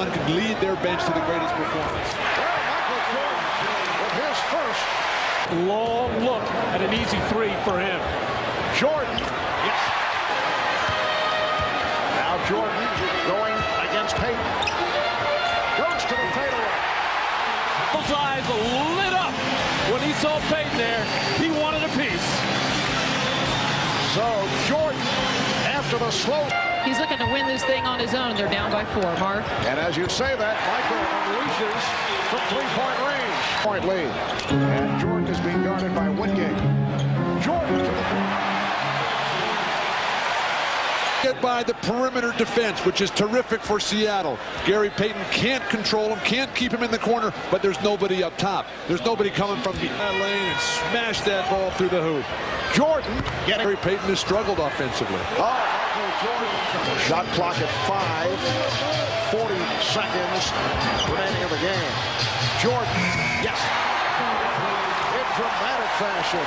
one can lead their bench to the greatest performance. Well, Michael Jordan with his first long look at an easy three for him. Jordan, yes. Now Jordan going against Payton. Goes to the fadeaway. His eyes lit up when he saw Payton there. He wanted a piece. So Jordan, after the slow. He's looking to win this thing on his own. They're down by 4, Mark. And as you say that, Michael unleashes from three-point range. Point lead. And Jordan is being guarded by Wingate. Jordan to the point. Get by the perimeter defense, which is terrific for Seattle. Gary Payton can't control him, can't keep him in the corner, but there's nobody up top. There's nobody coming from the lane and smash that ball through the hoop. Jordan getting. Gary Payton has struggled offensively. Oh, Jordan. Shot clock at 5. 40 seconds remaining in the game. Jordan, yes. In dramatic fashion.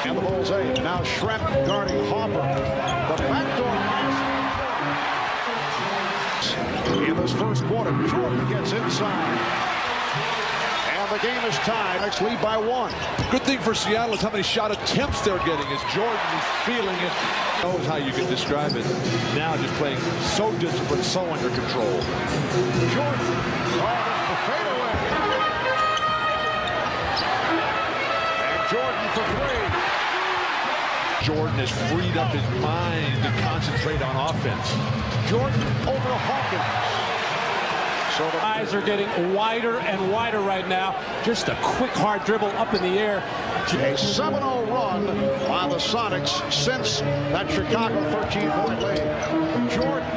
And the Bulls 8. Now Schrempf guarding Hopper. The backdoor pass. In this first quarter, Jordan gets inside. And the game is tied. Next lead by 1. Good thing for Seattle is how many shot attempts they're getting as Jordan is feeling it. Knows how you can describe it. Now just playing so disciplined, so under control. Jordan. Oh, the fadeaway. And Jordan for 3. Jordan has freed up his mind to concentrate on offense. Jordan over to Hawkins. So the Eyes are getting wider and wider right now. Just a quick, hard dribble up in the air. A 7-0 run by the Sonics since that Chicago 13-point lead. Jordan.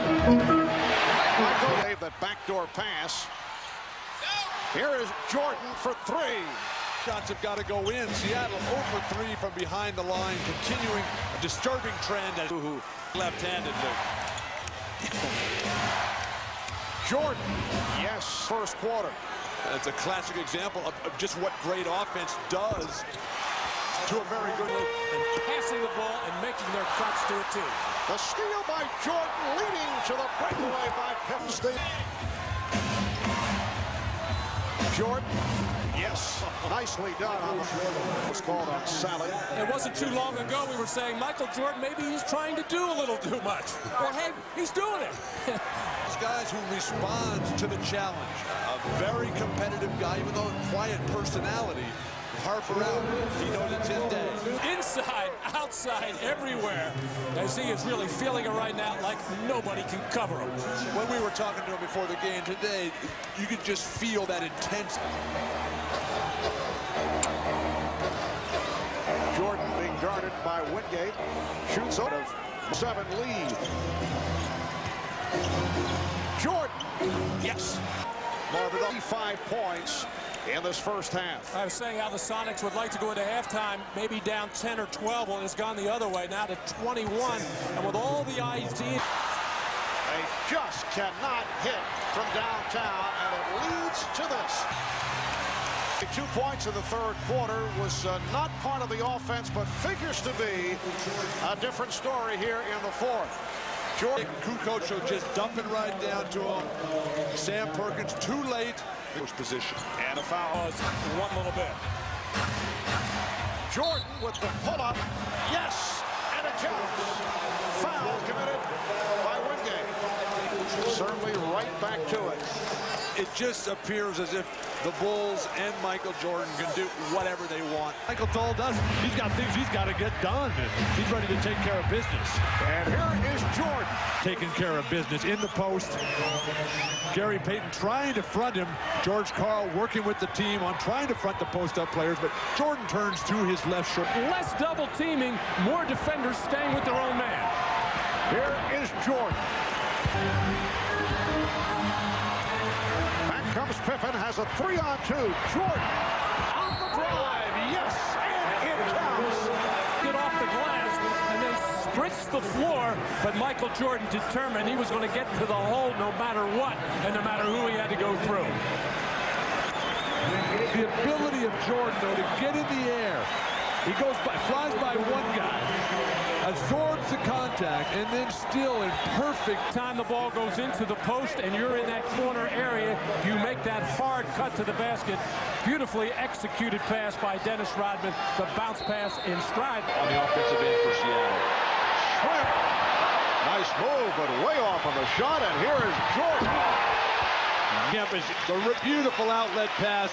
Michael gave that backdoor pass. Here is Jordan for 3. Shots have got to go in. Seattle over 3 from behind the line, continuing a disturbing trend as left-handedly. Jordan, yes, first quarter. That's a classic example of just what great offense does to a very good league. And passing the ball and making their cuts to it, too. The steal by Jordan leading to the breakaway by Penn State. Jordan, yes, nicely done on the floor. Was called on Sally. It wasn't too long ago we were saying Michael Jordan, maybe he's trying to do a little too much. Well, hey, he's doing it. Guys who respond to the challenge. A very competitive guy, even though a quiet personality. Harper out. He knows it's his day. Inside, outside, everywhere. As he is really feeling it right now like nobody can cover him. When we were talking to him before the game today, you could just feel that intense. Jordan being guarded by Wingate. Shoots out of 7 lead. Jordan, yes. Marvin, 5 points in this first half. I was saying how the Sonics would like to go into halftime, maybe down 10 or 12. Well, it's gone the other way, now to 21. And with all the ideas. They just cannot hit from downtown, and it leads to this. 2 points in the third quarter was not part of the offense, but figures to be a different story here in the fourth. Jordan. Kukoc just dumping right down to him. Sam Perkins too late. First position. And a foul. One little bit. Jordan with the pull-up. Yes, and it counts. Foul committed by Wingate. Certainly right back to it. It just appears as if the Bulls and Michael Jordan can do whatever they want. Michael Toll doesn't. He's got things he's got to get done. He's ready to take care of business. And here is Jordan. Taking care of business in the post. Gary Payton trying to front him. George Karl working with the team on trying to front the post-up players, but Jordan turns to his left shoulder. Less double teaming, more defenders staying with their own man. Here is Jordan. Comes Pippen, has a 3-on-2. Jordan on the drive. Yes, and it counts. Get off the glass and then spritz the floor. But Michael Jordan determined he was going to get to the hole no matter what and no matter who he had to go through. The ability of Jordan, though, to get in the air He flies by one guy, absorbs the contact, and then still in perfect Time the ball goes into the post and you're in that corner area, you make that hard cut to the basket. Beautifully executed pass by Dennis Rodman. The bounce pass in stride. on the offensive end for Seattle. Shrimp. Nice move, but way off on the shot, and here is Jordan. The beautiful outlet pass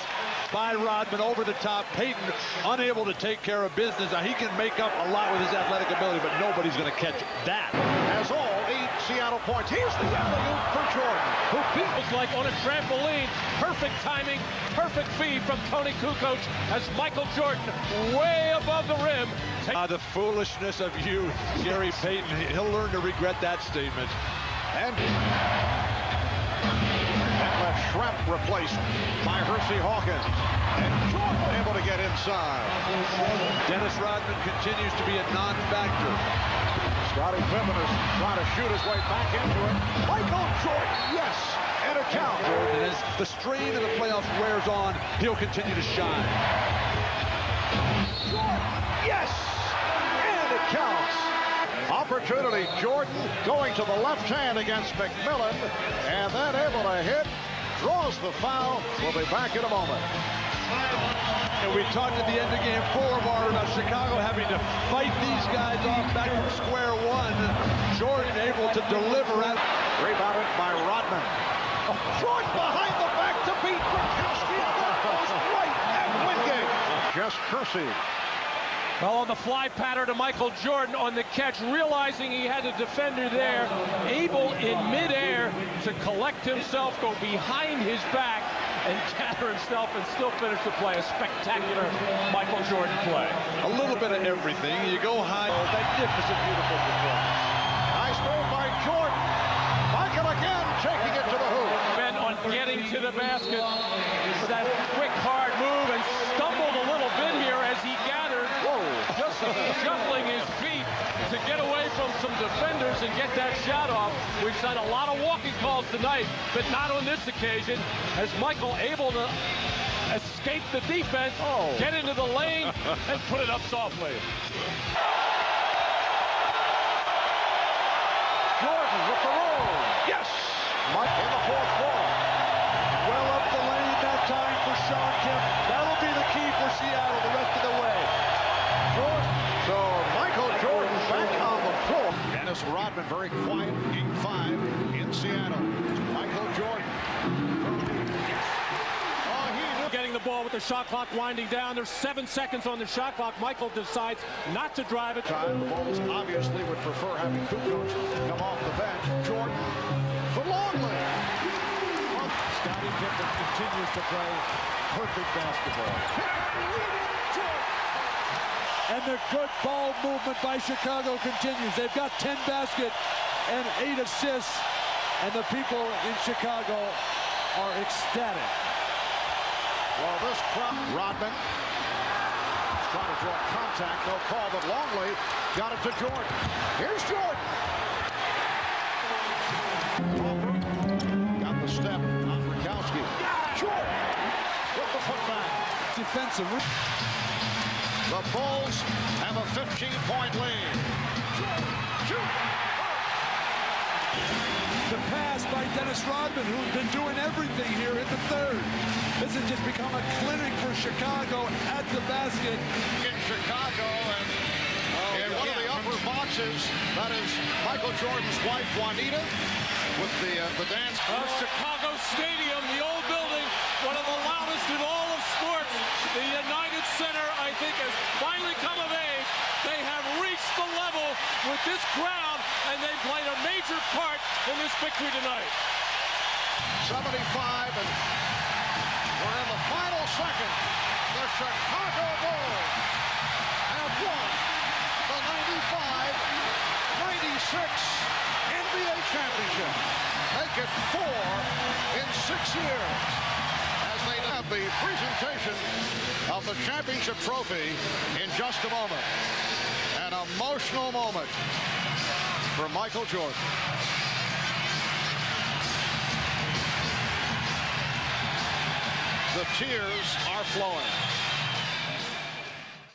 by Rodman over the top. Payton unable to take care of business. Now, he can make up a lot with his athletic ability, but nobody's going to catch that. Has all 8 Seattle points. Here's the alley-oop for Jordan, who beat It was like on a trampoline. Perfect timing, perfect feed from Tony Kukoc as Michael Jordan way above the rim. The foolishness of youth, Gary Payton. He'll learn to regret that statement. and left Shrimp replaced by Hersey Hawkins. And Jordan able to get inside. Dennis Rodman continues to be a non-factor. Scottie Pippen is trying to shoot his way back into it. Michael Jordan, yes, and a count. Jordan, as the strain of the playoffs wears on, he'll continue to shine. Jordan, yes, and it counts. Opportunity, Jordan going to the left hand against McMillan, and then able to hit, draws the foul. We'll be back in a moment. And we talked at the end of game 4, Mark, about Chicago having to fight these guys off back from square one. Jordan able to deliver out. Rebounded by Rodman. Oh, Jordan behind the back to beat Gronkowski on the post right at Wingate. Just Kersey. Well, on the fly pattern to Michael Jordan on the catch, realizing he had a defender there, able in midair to collect himself, go behind his back, and gather himself and still finish the play. A spectacular Michael Jordan play. A little bit of everything. You go high. Oh, magnificent, beautiful performance. Nice move by Jordan. Michael again taking it to the hoop. Bent on getting to the basket for that quick, hard move and stumbled a little bit here as he gathered. Just shuffling his feet to get away from some defenders and get that shot off. We've seen a lot of walking calls tonight, but not on this occasion, as Michael able to escape the defense, get into the lane, and put it up softly. Jordan with the roll. Yes! Mike in the fourth quarter. Well up the lane that time for Shawn Kemp. That'll be the key for Seattle the rest of the way. So Michael Jordan back on the floor. Dennis Rodman very quiet. Game 5 in Seattle. Michael Jordan. Getting the ball with the shot clock winding down. There's 7 seconds on the shot clock. Michael decides not to drive it. Time the Bulls obviously would prefer having Kukoc come off the bench. Jordan for Longley. Scottie Pippen continues to play perfect basketball. And the good ball movement by Chicago continues. They've got 10 baskets and 8 assists, and the people in Chicago are ecstatic. Well, this crowd, Rodman trying to draw contact, no call, but Longley got it to Jordan. Here's Jordan. Got the step on Gronkowski. Jordan with the putback. Defensive. The Bulls have a 15-point lead. The pass by Dennis Rodman, who's been doing everything here in the third. This has just become a clinic for Chicago at the basket. In Chicago, and in one of the upper boxes, that is Michael Jordan's wife, Juanita, with the dance. Chicago Stadium, the old building, one of the loudest in all of sports. The United Center, I think, has finally come of age. They have reached the level with this crowd, and they played a major part in this victory tonight. 75, and we're in the final second. The Chicago Bulls have won the 95-96 NBA championship. Make it 4 in 6 years. As they have the presentation of the championship trophy in just a moment. An emotional moment for Michael Jordan. The tears are flowing.